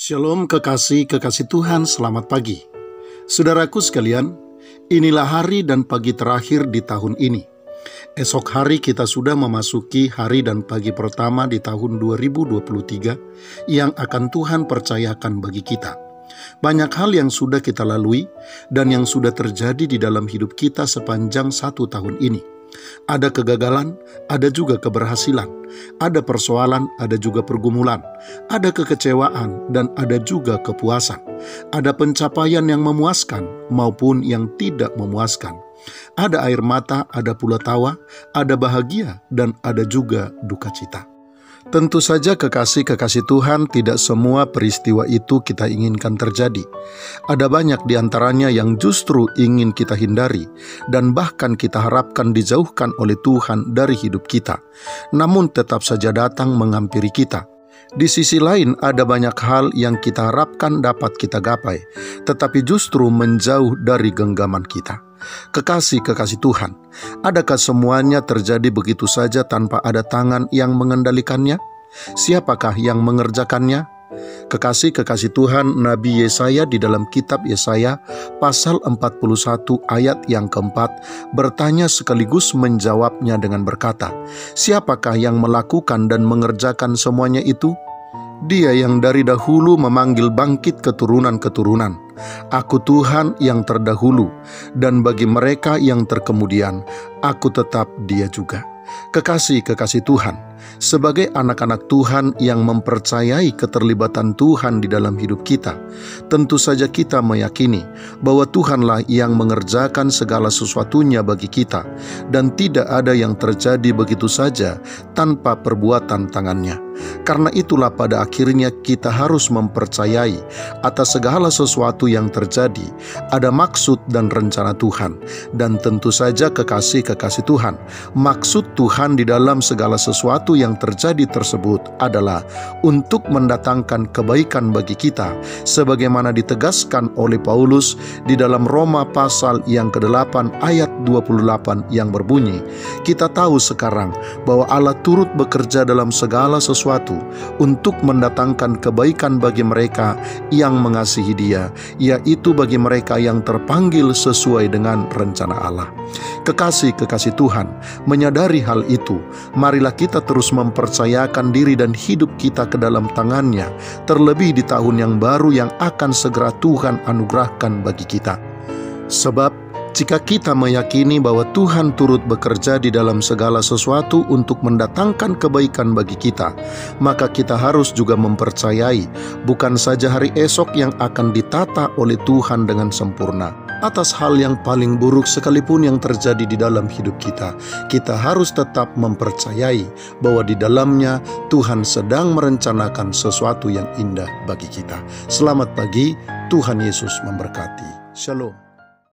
Shalom kekasih Tuhan, selamat pagi. Saudaraku sekalian, inilah hari dan pagi terakhir di tahun ini. Esok hari kita sudah memasuki hari dan pagi pertama di tahun 2023 yang akan Tuhan percayakan bagi kita. Banyak hal yang sudah kita lalui dan yang sudah terjadi di dalam hidup kita sepanjang 1 tahun ini. Ada kegagalan, ada juga keberhasilan. Ada persoalan, ada juga pergumulan. Ada kekecewaan, dan ada juga kepuasan. Ada pencapaian yang memuaskan maupun yang tidak memuaskan. Ada air mata, ada pula tawa, ada bahagia, dan ada juga duka cita. Tentu saja kekasih Tuhan, tidak semua peristiwa itu kita inginkan terjadi. Ada banyak di antaranya yang justru ingin kita hindari dan bahkan kita harapkan dijauhkan oleh Tuhan dari hidup kita. Namun tetap saja datang menghampiri kita. Di sisi lain ada banyak hal yang kita harapkan dapat kita gapai, tetapi justru menjauh dari genggaman kita. Kekasih Tuhan, adakah semuanya terjadi begitu saja tanpa ada tangan yang mengendalikannya? Siapakah yang mengerjakannya? Kekasih Tuhan, Nabi Yesaya di dalam kitab Yesaya pasal 41 ayat yang keempat bertanya sekaligus menjawabnya dengan berkata, "Siapakah yang melakukan dan mengerjakan semuanya itu? Dia yang dari dahulu memanggil bangkit keturunan-keturunan. Aku Tuhan yang terdahulu, dan bagi mereka yang terkemudian, aku tetap Dia juga." Kekasih Tuhan, sebagai anak-anak Tuhan yang mempercayai keterlibatan Tuhan di dalam hidup kita, tentu saja kita meyakini bahwa Tuhanlah yang mengerjakan segala sesuatunya bagi kita, dan tidak ada yang terjadi begitu saja tanpa perbuatan tangannya. Karena itulah pada akhirnya kita harus mempercayai atas segala sesuatu yang terjadi ada maksud dan rencana Tuhan. Dan tentu saja kekasih Tuhan, maksud Tuhan di dalam segala sesuatu yang terjadi tersebut adalah untuk mendatangkan kebaikan bagi kita, sebagaimana ditegaskan oleh Paulus di dalam Roma pasal yang ke-8 ayat 28 yang berbunyi, "Kita tahu sekarang bahwa Allah turut bekerja dalam segala sesuatu untuk mendatangkan kebaikan bagi mereka yang mengasihi Dia, yaitu bagi mereka yang terpanggil sesuai dengan rencana Allah." Kekasih Tuhan, menyadari hal itu, marilah kita terus mempercayakan diri dan hidup kita ke dalam tangan-Nya, terlebih di tahun yang baru yang akan segera Tuhan anugerahkan bagi kita. Sebab jika kita meyakini bahwa Tuhan turut bekerja di dalam segala sesuatu untuk mendatangkan kebaikan bagi kita, maka kita harus juga mempercayai bukan saja hari esok yang akan ditata oleh Tuhan dengan sempurna. Atas hal yang paling buruk sekalipun yang terjadi di dalam hidup kita, kita harus tetap mempercayai bahwa di dalamnya Tuhan sedang merencanakan sesuatu yang indah bagi kita. Selamat pagi, Tuhan Yesus memberkati. Shalom.